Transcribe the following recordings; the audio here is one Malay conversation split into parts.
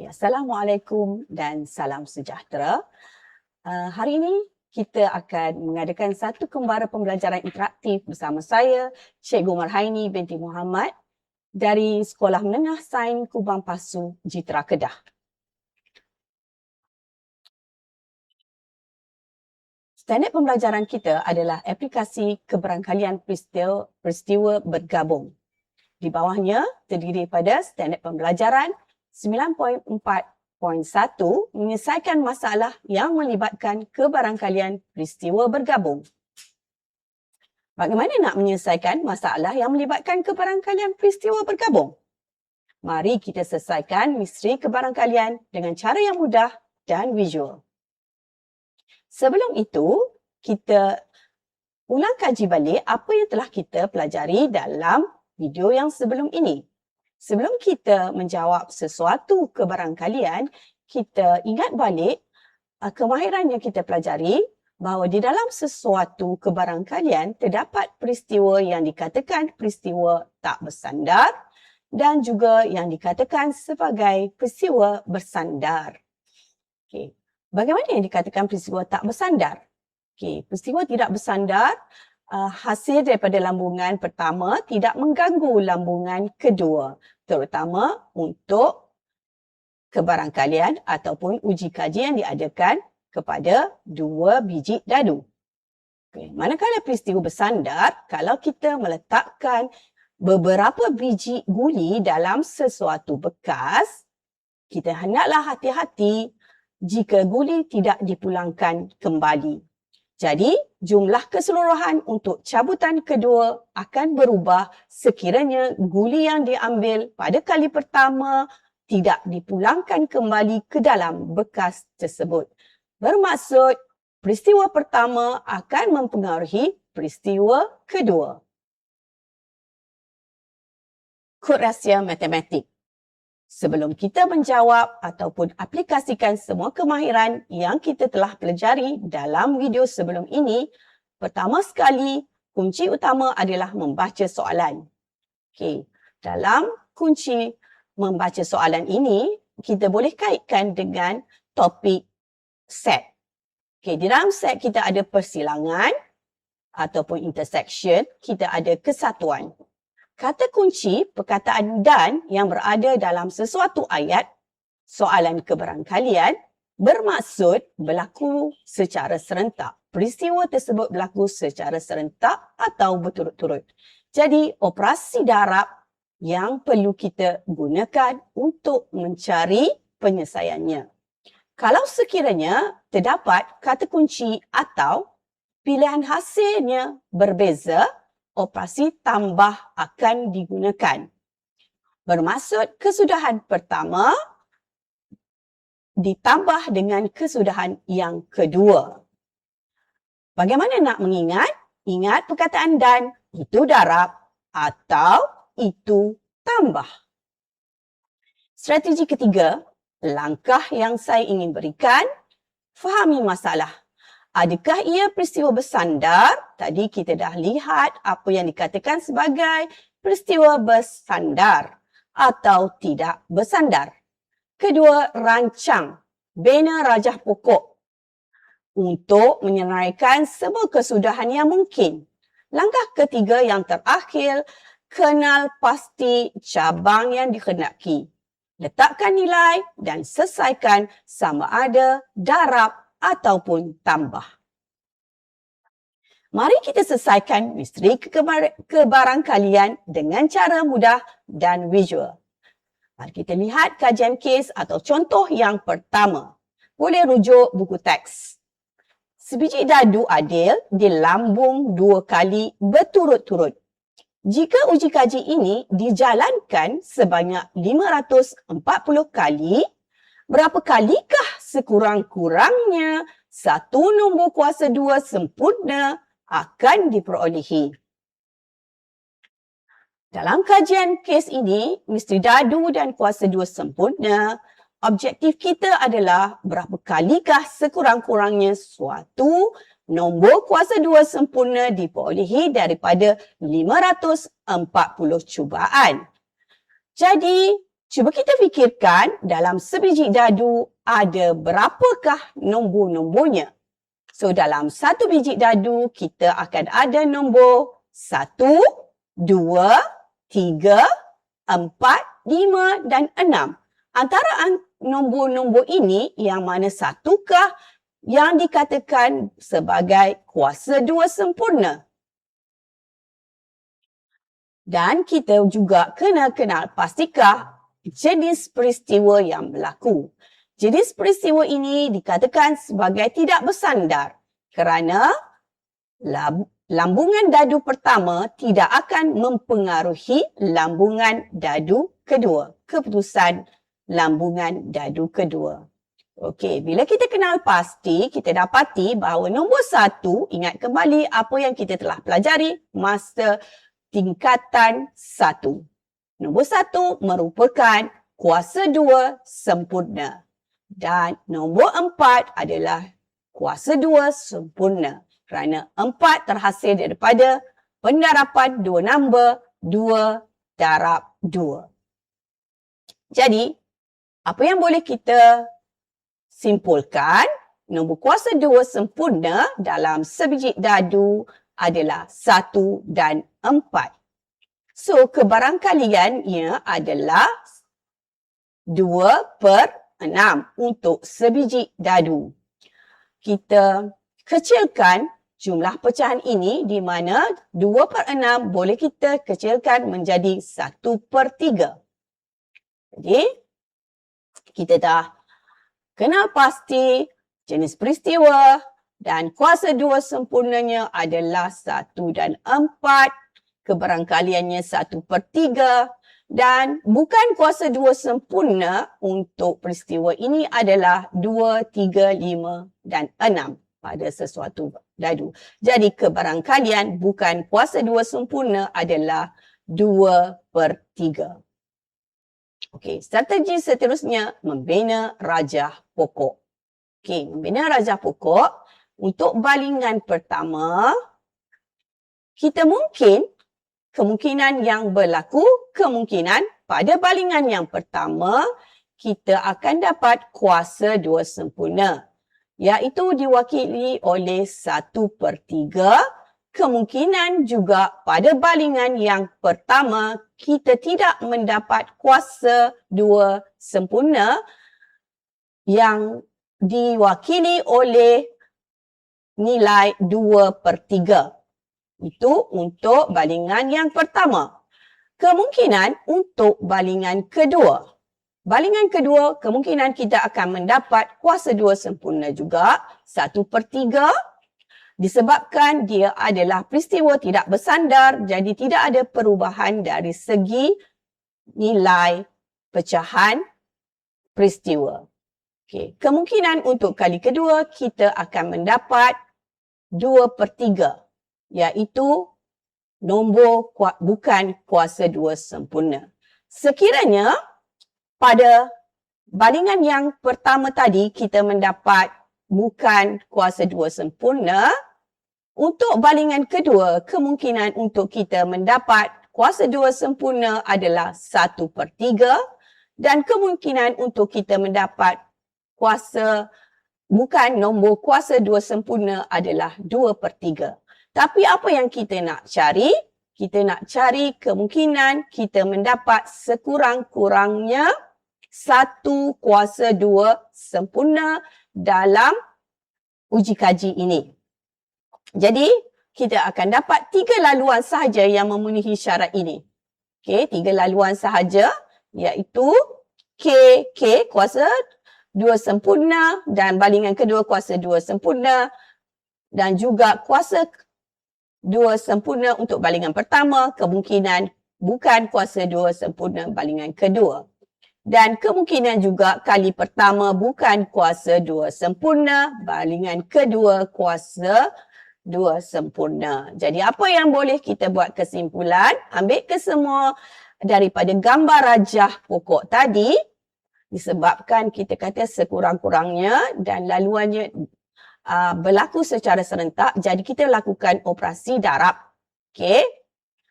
Assalamualaikum dan salam sejahtera. Hari ini kita akan mengadakan satu kembara pembelajaran interaktif bersama saya, Cikgu Marhaini binti Muhammad dari Sekolah Menengah Sains Kubang Pasu, Jitra Kedah. Standard pembelajaran kita adalah aplikasi keberangkalian peristiwa bergabung. Di bawahnya terdiri pada standard pembelajaran 9.4.1 menyelesaikan masalah yang melibatkan keberangkalian peristiwa bergabung. Bagaimana nak menyelesaikan masalah yang melibatkan keberangkalian peristiwa bergabung? Mari kita selesaikan misteri keberangkalian dengan cara yang mudah dan visual. Sebelum itu, kita ulang kaji balik apa yang telah kita pelajari dalam video yang sebelum ini. Sebelum kita menjawab sesuatu keberangkalian, kita ingat balik kemahiran yang kita pelajari bahawa di dalam sesuatu keberangkalian terdapat peristiwa yang dikatakan peristiwa tak bersandar dan juga yang dikatakan sebagai peristiwa bersandar. Okey. Bagaimana yang dikatakan peristiwa tak bersandar? Okey, peristiwa tidak bersandar hasil daripada lambungan pertama tidak mengganggu lambungan kedua, terutama untuk keberangkalian ataupun uji kaji yang diadakan kepada dua biji dadu. Okay. Manakala peristiwa bersandar, kalau kita meletakkan beberapa biji guli dalam sesuatu bekas, kita hendaklah hati-hati jika guli tidak dipulangkan kembali. Jadi, jumlah keseluruhan untuk cabutan kedua akan berubah sekiranya guli yang diambil pada kali pertama tidak dipulangkan kembali ke dalam bekas tersebut. Bermaksud, peristiwa pertama akan mempengaruhi peristiwa kedua. Kod rahsia matematik. Sebelum kita menjawab ataupun aplikasikan semua kemahiran yang kita telah pelajari dalam video sebelum ini, pertama sekali, kunci utama adalah membaca soalan. Okey, dalam kunci membaca soalan ini, kita boleh kaitkan dengan topik set. Okey, di dalam set kita ada persilangan ataupun intersection, kita ada kesatuan. Kata kunci perkataan dan yang berada dalam sesuatu ayat soalan keberangkalian bermaksud berlaku secara serentak. Peristiwa tersebut berlaku secara serentak atau berturut-turut. Jadi operasi darab yang perlu kita gunakan untuk mencari penyelesaiannya. Kalau sekiranya terdapat kata kunci atau pilihan hasilnya berbeza, operasi tambah akan digunakan. Bermaksud kesudahan pertama ditambah dengan kesudahan yang kedua. Bagaimana nak mengingat? Ingat perkataan dan, itu darab atau itu tambah. Strategi ketiga, langkah yang saya ingin berikan, fahami masalah. Adakah ia peristiwa bersandar? Tadi kita dah lihat apa yang dikatakan sebagai peristiwa bersandar atau tidak bersandar. Kedua, rancang bina rajah pokok untuk menyeraikan semua kesudahan yang mungkin. Langkah ketiga yang terakhir, kenal pasti cabang yang dikhendaki. Letakkan nilai dan selesaikan sama ada darab ataupun tambah. Mari kita selesaikan misteri keberangkalian dengan cara mudah dan visual. Mari kita lihat kajian kes atau contoh yang pertama. Boleh rujuk buku teks. Sebiji dadu adil dilambung 2 kali berturut-turut. Jika uji kaji ini dijalankan sebanyak 540 kali, berapa kalikah sekurang-kurangnya satu nombor kuasa 2 sempurna akan diperolehi? Dalam kajian kes ini, misteri dadu dan kuasa 2 sempurna, objektif kita adalah berapa kalikah sekurang-kurangnya suatu nombor kuasa 2 sempurna diperolehi daripada 540 cubaan. Jadi, Cuba kita fikirkan dalam sebiji dadu ada berapakah nombor-nombornya. So dalam satu biji dadu kita akan ada nombor 1, 2, 3, 4, 5 dan 6. Antara nombor-nombor ini yang mana satukah yang dikatakan sebagai kuasa 2 sempurna? Dan kita juga kena kenal pastikah jenis peristiwa yang berlaku. Jenis peristiwa ini dikatakan sebagai tidak bersandar kerana lambungan dadu pertama tidak akan mempengaruhi lambungan dadu kedua. Keputusan lambungan dadu kedua. Okey, bila kita kenal pasti, kita dapati bahawa nombor 1, ingat kembali apa yang kita telah pelajari masa tingkatan 1. Nombor 1 merupakan kuasa 2 sempurna. Dan nombor 4 adalah kuasa 2 sempurna. Kerana 4 terhasil daripada pendarapan 2 nombor 2 darab 2. Jadi, apa yang boleh kita simpulkan? Nombor kuasa 2 sempurna dalam sebiji dadu adalah 1 dan 4. So, kebarangkaliannya adalah 2/6 untuk sebiji dadu. Kita kecilkan jumlah pecahan ini di mana 2/6 boleh kita kecilkan menjadi 1/3. Jadi, kita dah kenal pasti jenis peristiwa dan kuasa 2 sempurnanya adalah 1 dan 4. Kebarangkaliannya 1/3 dan bukan kuasa 2 sempurna untuk peristiwa ini adalah 2, 3, 5 dan 6 pada sesuatu dadu. Jadi kebarangkalian bukan kuasa 2 sempurna adalah 2/3. Okey, strategi seterusnya membina rajah pokok. Okey, membina rajah pokok untuk balingan pertama kita kemungkinan yang berlaku, kemungkinan pada balingan yang pertama, kita akan dapat kuasa 2 sempurna. Iaitu diwakili oleh 1/3. Kemungkinan juga pada balingan yang pertama, kita tidak mendapat kuasa 2 sempurna yang diwakili oleh nilai 2/3. Itu untuk balingan yang pertama. Kemungkinan untuk balingan kedua. Balingan kedua, kemungkinan kita akan mendapat kuasa 2 sempurna juga, 1/3. Disebabkan dia adalah peristiwa tidak bersandar, jadi tidak ada perubahan dari segi nilai pecahan peristiwa. Okey, kemungkinan untuk kali kedua, kita akan mendapat 2/3. Iaitu nombor bukan kuasa 2 sempurna. Sekiranya pada balingan yang pertama tadi kita mendapat bukan kuasa 2 sempurna, untuk balingan kedua kemungkinan untuk kita mendapat kuasa 2 sempurna adalah 1/3 dan kemungkinan untuk kita mendapat bukan nombor kuasa 2 sempurna adalah 2/3. Tapi apa yang kita nak cari? Kita nak cari kemungkinan kita mendapat sekurang-kurangnya 1 kuasa 2 sempurna dalam uji kaji ini. Jadi, kita akan dapat 3 laluan sahaja yang memenuhi syarat ini. Okey, 3 laluan sahaja iaitu K kuasa 2 sempurna dan balingan kedua kuasa 2 sempurna dan juga kuasa 2 sempurna untuk balingan pertama, kemungkinan bukan kuasa 2 sempurna balingan kedua. Dan kemungkinan juga kali pertama bukan kuasa 2 sempurna, balingan kedua kuasa 2 sempurna. Jadi apa yang boleh kita buat kesimpulan? Ambil kesemua daripada gambar rajah pokok tadi, disebabkan kita kata sekurang-kurangnya dan laluannya berlaku secara serentak, jadi kita lakukan operasi darab. Okey.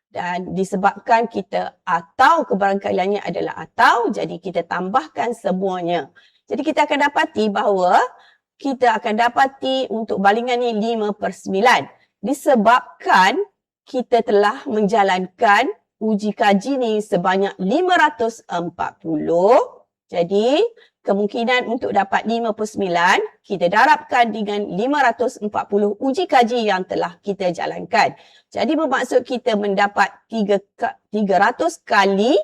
Dan disebabkan kita atau kebarangkaliannya adalah atau, jadi kita tambahkan semuanya. Jadi kita akan dapati bahawa kita akan dapati untuk balingan ni 5/9. Disebabkan kita telah menjalankan uji kaji ni sebanyak 540. Jadi kemungkinan untuk dapat 5/9 kita darabkan dengan 540 uji kaji yang telah kita jalankan. Jadi bermaksud kita mendapat 300 kali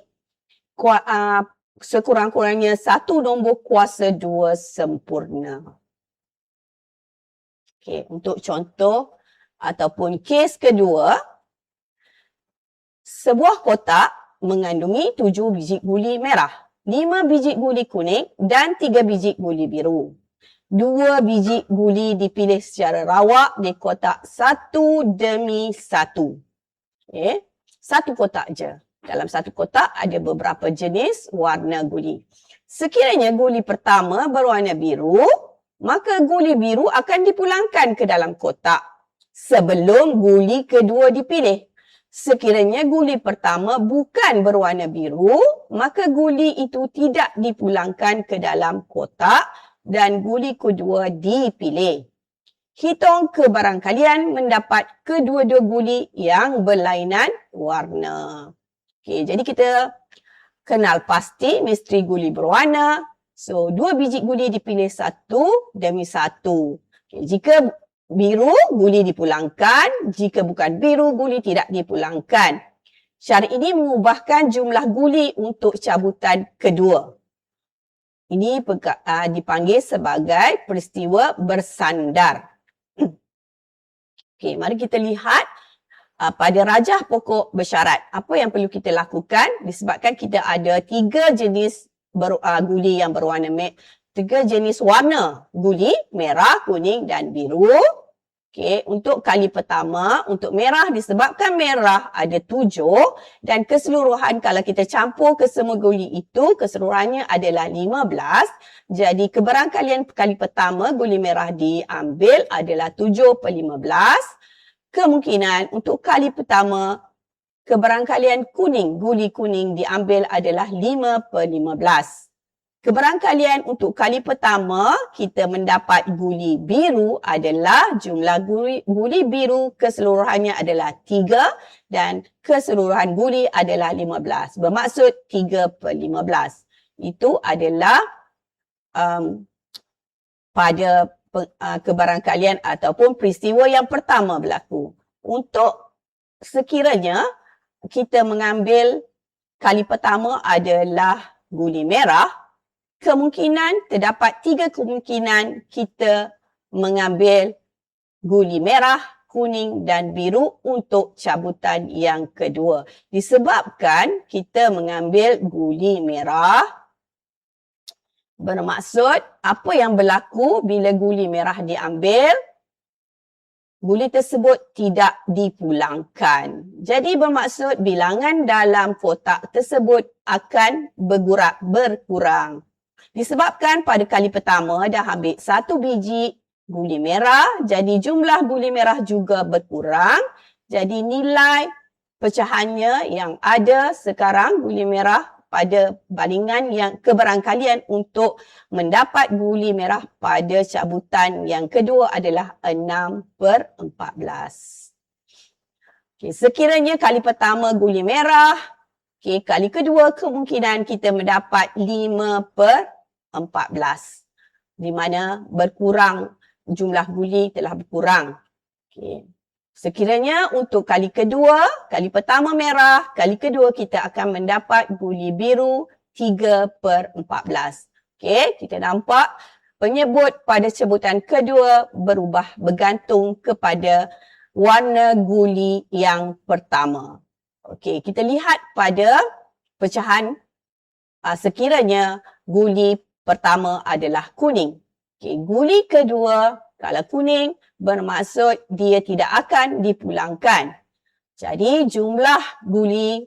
sekurang-kurangnya satu nombor kuasa 2 sempurna. Okey, untuk contoh ataupun kes kedua, sebuah kotak mengandungi 7 biji guli merah, 5 biji guli kuning dan 3 biji guli biru. 2 biji guli dipilih secara rawak di kotak satu demi satu. Okay. Satu kotak je. Dalam satu kotak ada beberapa jenis warna guli. Sekiranya guli pertama berwarna biru, maka guli biru akan dipulangkan ke dalam kotak sebelum guli kedua dipilih. Sekiranya guli pertama bukan berwarna biru, maka guli itu tidak dipulangkan ke dalam kotak dan guli kedua dipilih. Hitung kebarangkalian mendapat kedua-dua guli yang berlainan warna. Okey, jadi kita kenal pasti misteri guli berwarna. So, 2 biji guli dipilih satu demi satu. Okay, jika biru, guli dipulangkan. Jika bukan biru, guli tidak dipulangkan. Cara ini mengubahkan jumlah guli untuk cabutan kedua. Ini dipanggil sebagai peristiwa bersandar. Okey, mari kita lihat pada rajah pokok bersyarat. Apa yang perlu kita lakukan? Disebabkan kita ada 3 jenis guli yang berwarna tiga jenis warna guli, merah, kuning dan biru. Okey, untuk kali pertama, untuk merah disebabkan merah ada 7 dan keseluruhan kalau kita campur ke semua guli itu, keseluruhannya adalah 15. Jadi kebarangkalian kali pertama guli merah diambil adalah 7/15. Kemungkinan untuk kali pertama kebarangkalian kuning, guli kuning diambil adalah 5/15. Kebarangkalian untuk kali pertama kita mendapat guli biru adalah jumlah guli biru keseluruhannya adalah 3 dan keseluruhan guli adalah 15. Bermaksud 3/15. Itu adalah pada kebarangkalian ataupun peristiwa yang pertama berlaku. Untuk sekiranya kita mengambil kali pertama adalah guli merah, kemungkinan terdapat 3 kemungkinan kita mengambil guli merah, kuning dan biru untuk cabutan yang kedua. Disebabkan kita mengambil guli merah, bermaksud apa yang berlaku bila guli merah diambil, guli tersebut tidak dipulangkan. Jadi bermaksud bilangan dalam kotak tersebut akan berkurang. Disebabkan pada kali pertama dah ambil 1 biji guli merah, jadi jumlah guli merah juga berkurang. Jadi nilai pecahannya yang ada sekarang guli merah pada balingan yang kebarangkalian untuk mendapat guli merah pada cabutan yang kedua adalah 6/14. Okay, sekiranya kali pertama guli merah, okay, kali kedua kemungkinan kita mendapat 5/14. Di mana berkurang, jumlah guli telah berkurang. Okay. Sekiranya untuk kali kedua, kali pertama merah, kali kedua kita akan mendapat guli biru 3/14. Okey, kita nampak penyebut pada sebutan kedua berubah bergantung kepada warna guli yang pertama. Okey, kita lihat pada pecahan sekiranya guli pertama adalah kuning. Okey, guli kedua kalau kuning bermaksud dia tidak akan dipulangkan. Jadi jumlah guli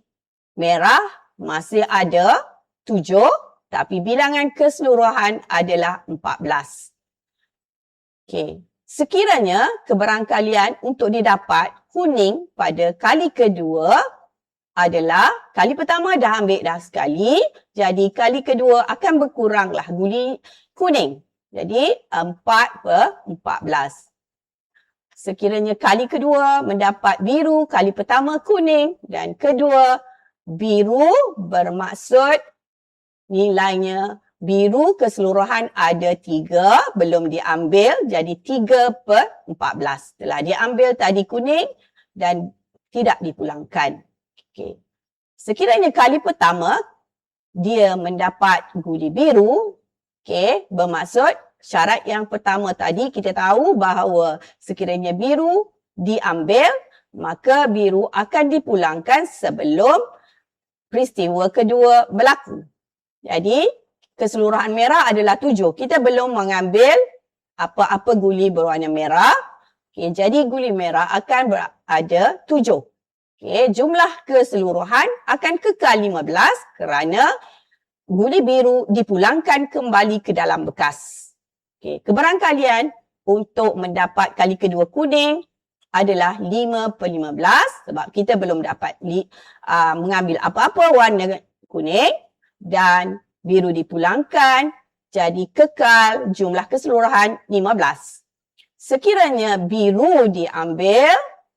merah masih ada 7 tapi bilangan keseluruhan adalah 14. Okey, sekiranya kebarangkalian untuk didapat kuning pada kali kedua, adalah kali pertama dah ambil dah sekali. Jadi kali kedua akan berkuranglah guli kuning. Jadi 4/14. Sekiranya kali kedua mendapat biru, kali pertama kuning dan kedua biru, bermaksud nilainya biru keseluruhan ada 3, belum diambil, jadi 3/14. Telah diambil tadi kuning dan tidak dipulangkan. Okay. Sekiranya kali pertama dia mendapat guli biru, okay, bermaksud syarat yang pertama tadi kita tahu bahawa sekiranya biru diambil, maka biru akan dipulangkan sebelum peristiwa kedua berlaku. Jadi keseluruhan merah adalah 7. Kita belum mengambil apa-apa guli berwarna merah. Okay, jadi guli merah akan berada 7. Okay, jumlah keseluruhan akan kekal 15 kerana guli biru dipulangkan kembali ke dalam bekas. Okay, kebarangkalian untuk mendapat kali kedua kuning adalah 5/15 sebab kita belum dapat mengambil apa-apa warna kuning dan biru dipulangkan, jadi kekal jumlah keseluruhan 15. Sekiranya biru diambil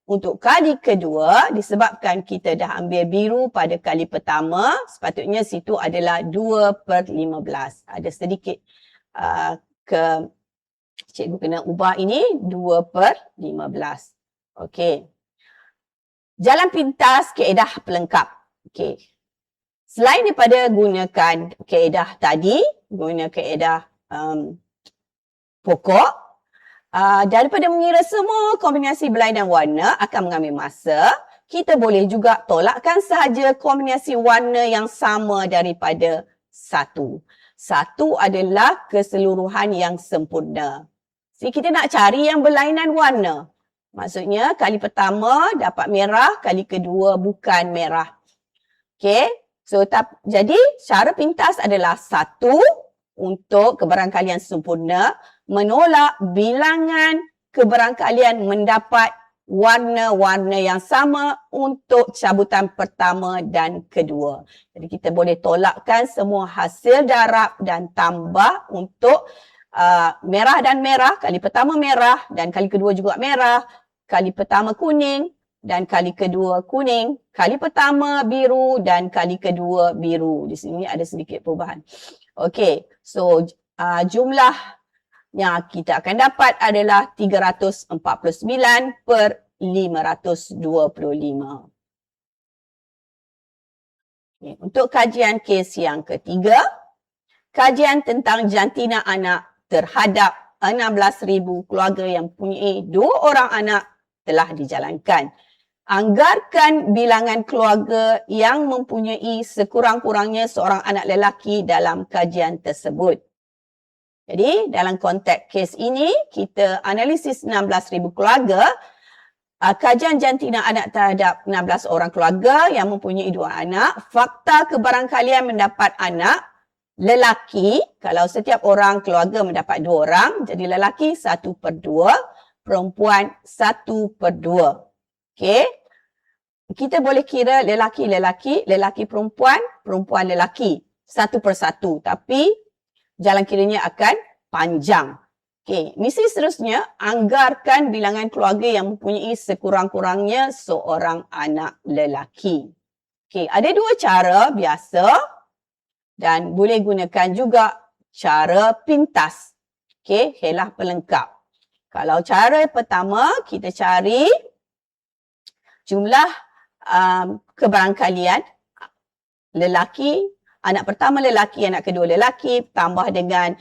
untuk kali kedua, disebabkan kita dah ambil biru pada kali pertama, sepatutnya situ adalah 2/15. Ada sedikit cikgu kena ubah ini 2/15. Okey. Jalan pintas kaedah pelengkap. Okey. Selain daripada gunakan kaedah tadi, guna kaedah pokok, daripada mengira semua kombinasi berlainan warna akan mengambil masa, kita boleh juga tolakkan sahaja kombinasi warna yang sama daripada 1. 1 adalah keseluruhan yang sempurna. Jadi kita nak cari yang berlainan warna. Maksudnya kali pertama dapat merah, kali kedua bukan merah. Okey. So, jadi cara pintas adalah 1 untuk kebarangkalian sempurna, menolak bilangan kebarangkalian mendapat warna-warna yang sama untuk cabutan pertama dan kedua. Jadi kita boleh tolakkan semua hasil darab dan tambah untuk merah dan merah. Kali pertama merah dan kali kedua juga merah. Kali pertama kuning dan kali kedua kuning. Kali pertama biru dan kali kedua biru. Di sini ada sedikit perubahan. Okey, so jumlah yang kita akan dapat adalah 349/525. Okay. Untuk kajian kes yang ketiga, kajian tentang jantina anak terhadap 16,000 keluarga yang mempunyai 2 orang anak telah dijalankan. Anggarkan bilangan keluarga yang mempunyai sekurang-kurangnya seorang anak lelaki dalam kajian tersebut. Jadi dalam konteks kes ini, kita analisis 16,000 keluarga. Kajian jantina anak terhadap 16 orang keluarga yang mempunyai 2 anak. Fakta kebarangkalian mendapat anak lelaki, kalau setiap orang keluarga mendapat 2 orang, jadi lelaki 1/2, perempuan 1/2. Okey. Kita boleh kira lelaki-lelaki, lelaki perempuan, perempuan lelaki. 1/1. Tapi jalan kiranya akan panjang. Okey, misi seterusnya, anggarkan bilangan keluarga yang mempunyai sekurang-kurangnya seorang anak lelaki. Okey, ada 2 cara biasa dan boleh gunakan juga cara pintas. Okey, helah pelengkap. Kalau cara pertama, kita cari jumlah kebarangkalian lelaki, anak pertama lelaki, anak kedua lelaki, tambah dengan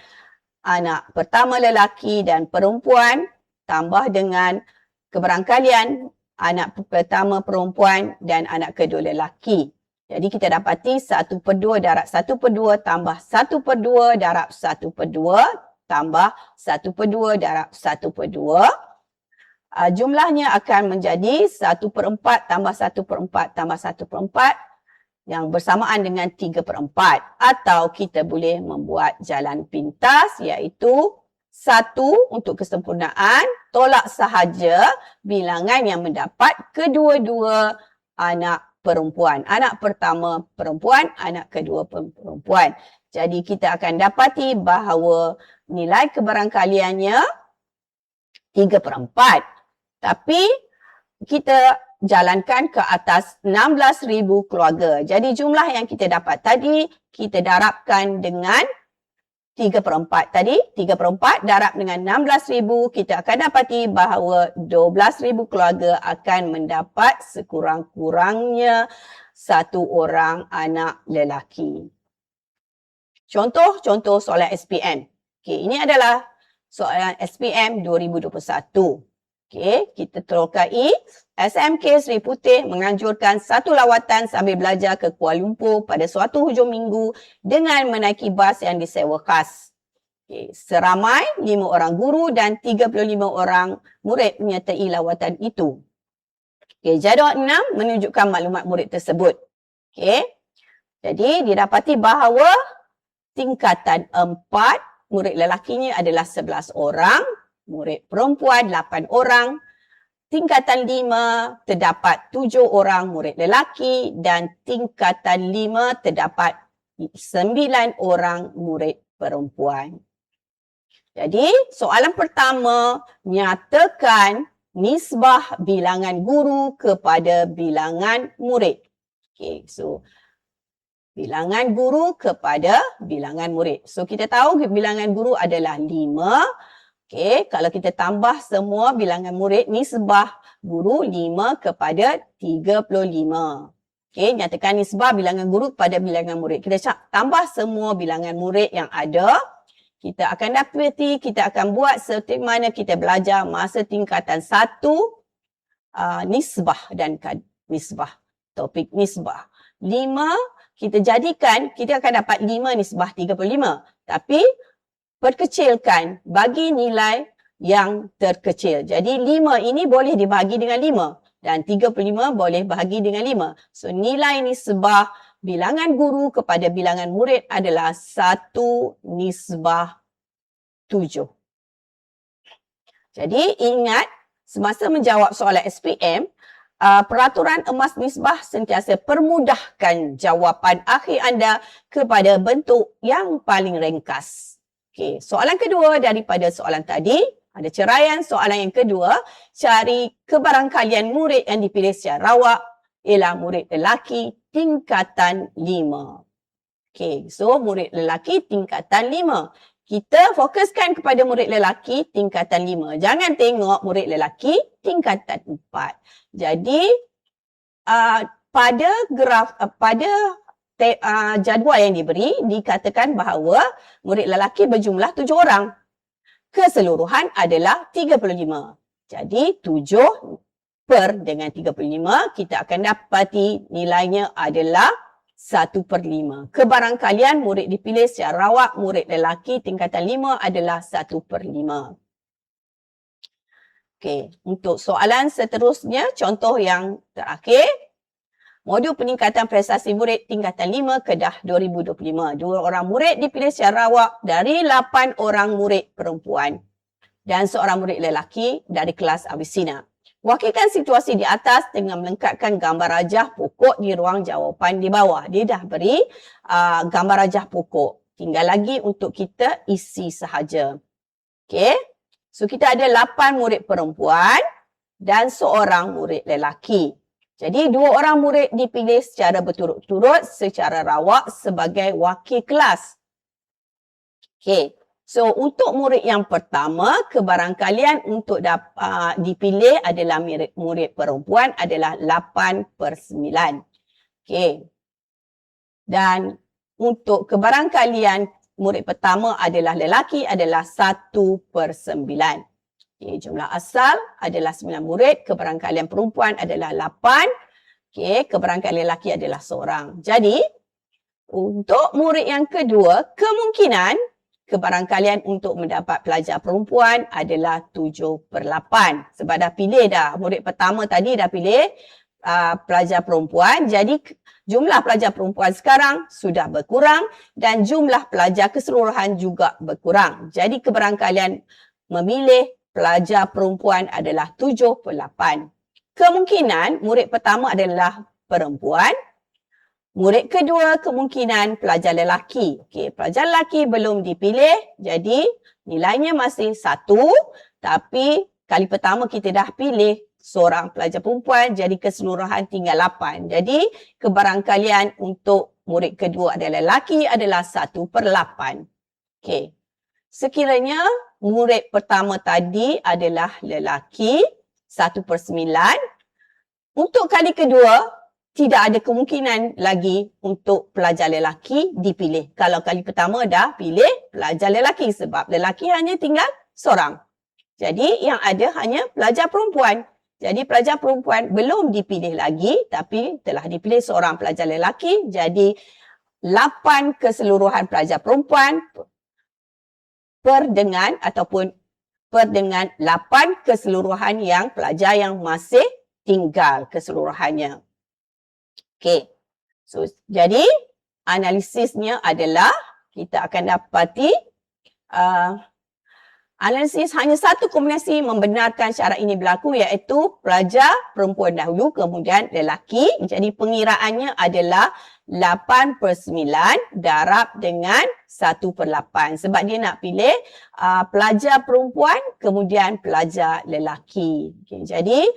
anak pertama lelaki dan perempuan, tambah dengan kebarangkalian anak pertama perempuan dan anak kedua lelaki. Jadi kita dapati 1/2 darab 1/2 tambah 1/2 darab 1/2 tambah 1/2 darab 1/2. Jumlahnya akan menjadi 1/4 tambah 1/4 tambah 1/4 yang bersamaan dengan 3/4. Atau kita boleh membuat jalan pintas iaitu 1 untuk kesempurnaan, tolak sahaja bilangan yang mendapat kedua-dua anak perempuan. Anak pertama perempuan, anak kedua perempuan. Jadi kita akan dapati bahawa nilai kebarangkaliannya 3/4. Tapi kita jalankan ke atas 16,000 keluarga. Jadi jumlah yang kita dapat tadi, kita darabkan dengan 3/4 tadi. 3/4 darab dengan 16,000, kita akan dapati bahawa 12,000 keluarga akan mendapat sekurang-kurangnya satu orang anak lelaki. Contoh soalan SPM. Okey, ini adalah soalan SPM 2021. Okey, kita terokai SMK Seri Putih menganjurkan satu lawatan sambil belajar ke Kuala Lumpur pada suatu hujung minggu dengan menaiki bas yang disewa khas. Okey, seramai 5 orang guru dan 35 orang murid menyertai lawatan itu. Okey, jadual 6 menunjukkan maklumat murid tersebut. Okey, jadi didapati bahawa tingkatan 4, murid lelakinya adalah 11 orang, murid perempuan 8 orang. Tingkatan 5 terdapat 7 orang murid lelaki dan tingkatan 5 terdapat 9 orang murid perempuan. Jadi soalan pertama, nyatakan nisbah bilangan guru kepada bilangan murid. Okay, so bilangan guru kepada bilangan murid. So kita tahu bilangan guru adalah 5. Okey, kalau kita tambah semua bilangan murid, nisbah guru 5 kepada 35. Okey, nyatakan nisbah bilangan guru kepada bilangan murid. Kita tambah semua bilangan murid yang ada. Kita akan dapati, kita akan buat seperti mana kita belajar masa tingkatan 1, nisbah dan nisbah. Topik nisbah. 5, kita jadikan, kita akan dapat 5 nisbah 35. Tapi perkecilkan bagi nilai yang terkecil. Jadi 5 ini boleh dibahagi dengan 5 dan 35 boleh bahagi dengan 5. So nilai nisbah bilangan guru kepada bilangan murid adalah 1 nisbah 7. Jadi ingat, semasa menjawab soalan SPM, peraturan emas nisbah sentiasa permudahkan jawapan akhir anda kepada bentuk yang paling ringkas. Okey, soalan kedua daripada soalan tadi, ada ceraian. Soalan yang kedua, cari kebarangkalian murid yang dipilih secara rawak ialah murid lelaki tingkatan 5. Okey, so murid lelaki tingkatan 5. Kita fokuskan kepada murid lelaki tingkatan 5. Jangan tengok murid lelaki tingkatan 4. Jadi, pada jadual yang diberi, dikatakan bahawa murid lelaki berjumlah 7 orang. Keseluruhan adalah 35. Jadi, 7 per dengan 35, kita akan dapati nilainya adalah 1/5. Kebarangkalian murid dipilih secara rawak murid lelaki tingkatan 5 adalah 1/5. Okey, untuk soalan seterusnya, contoh yang terakhir. Modul peningkatan prestasi murid tingkatan 5 Kedah 2025. 2 orang murid dipilih secara rawak dari 8 orang murid perempuan dan seorang murid lelaki dari kelas Awisina. Wakilkan situasi di atas dengan melengkapkan gambar rajah pokok di ruang jawapan di bawah. Dia dah beri gambar rajah pokok. Tinggal lagi untuk kita isi sahaja. Okey. So kita ada 8 murid perempuan dan seorang murid lelaki. Jadi 2 orang murid dipilih secara berturut-turut secara rawak sebagai wakil kelas. Okey. So, untuk murid yang pertama, kebarangkalian untuk dipilih adalah murid perempuan adalah 8/9. Okey. Dan untuk kebarangkalian murid pertama adalah lelaki adalah 1/9. Okey, jumlah asal adalah 9 murid, kebarangkalian perempuan adalah 8. Okey, kebarangkalian lelaki adalah seorang. Jadi, untuk murid yang kedua, kemungkinan kebarangkalian untuk mendapat pelajar perempuan adalah 7/8. Sebab dah pilih dah. Murid pertama tadi dah pilih pelajar perempuan. Jadi jumlah pelajar perempuan sekarang sudah berkurang dan jumlah pelajar keseluruhan juga berkurang. Jadi kebarangkalian memilih pelajar perempuan adalah 7/8. Kemungkinan murid pertama adalah perempuan. Murid kedua kemungkinan pelajar lelaki. Okey, pelajar lelaki belum dipilih, jadi nilainya masih 1. Tapi kali pertama kita dah pilih seorang pelajar perempuan, jadi keseluruhan tinggal 8. Jadi kebarangkalian untuk murid kedua adalah lelaki adalah 1/8. Okey. Sekiranya murid pertama tadi adalah lelaki, 1/9. Untuk kali kedua, tidak ada kemungkinan lagi untuk pelajar lelaki dipilih. Kalau kali pertama dah pilih pelajar lelaki sebab lelaki hanya tinggal seorang. Jadi yang ada hanya pelajar perempuan. Jadi pelajar perempuan belum dipilih lagi tapi telah dipilih seorang pelajar lelaki. Jadi 8 keseluruhan pelajar perempuan per dengan 8 keseluruhan yang pelajar yang masih tinggal keseluruhannya. Okey. So, jadi analisisnya adalah kita akan dapati analisis hanya satu kombinasi membenarkan syarat ini berlaku iaitu pelajar perempuan dahulu kemudian lelaki. Jadi pengiraannya adalah 8/9 darab dengan 1/8 sebab dia nak pilih pelajar perempuan kemudian pelajar lelaki. Okay, jadi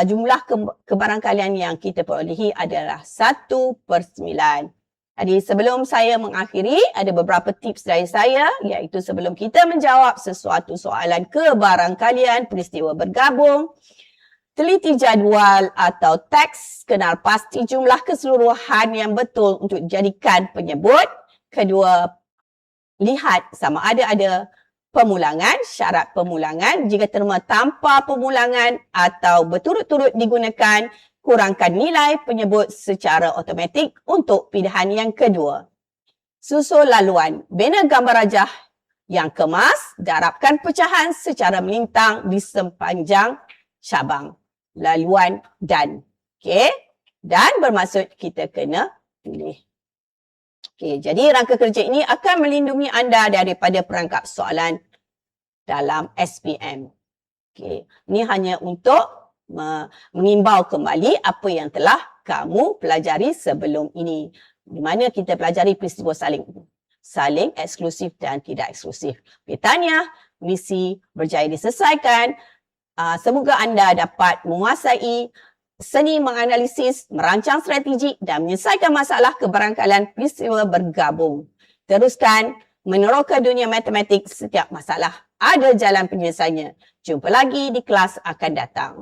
jumlah kebarangkalian yang kita perolehi adalah 1/9. Jadi sebelum saya mengakhiri, ada beberapa tips dari saya iaitu sebelum kita menjawab sesuatu soalan kebarangkalian peristiwa bergabung, teliti jadual atau teks, kenal pasti jumlah keseluruhan yang betul untuk dijadikan penyebut. Kedua, lihat sama ada pemulangan, syarat pemulangan. Jika terma tanpa pemulangan atau berturut-turut digunakan, kurangkan nilai penyebut secara automatik untuk pilihan yang kedua. Susul laluan, bina gambar rajah yang kemas, darabkan pecahan secara melintang di sepanjang cabang. Laluan dan. Okey, dan bermaksud kita kena pilih. Okey, jadi rangka kerja ini akan melindungi anda daripada perangkap soalan dalam SPM. Okey, ini hanya untuk mengimbau kembali apa yang telah kamu pelajari sebelum ini. Di mana kita pelajari peristiwa saling eksklusif dan tidak eksklusif. Petanya, misi berjaya diselesaikan. Semoga anda dapat menguasai seni menganalisis, merancang strategi dan menyelesaikan masalah kebarangkalian peristiwa bergabung. Teruskan meneroka dunia matematik, setiap masalah ada jalan penyelesaiannya. Jumpa lagi di kelas akan datang.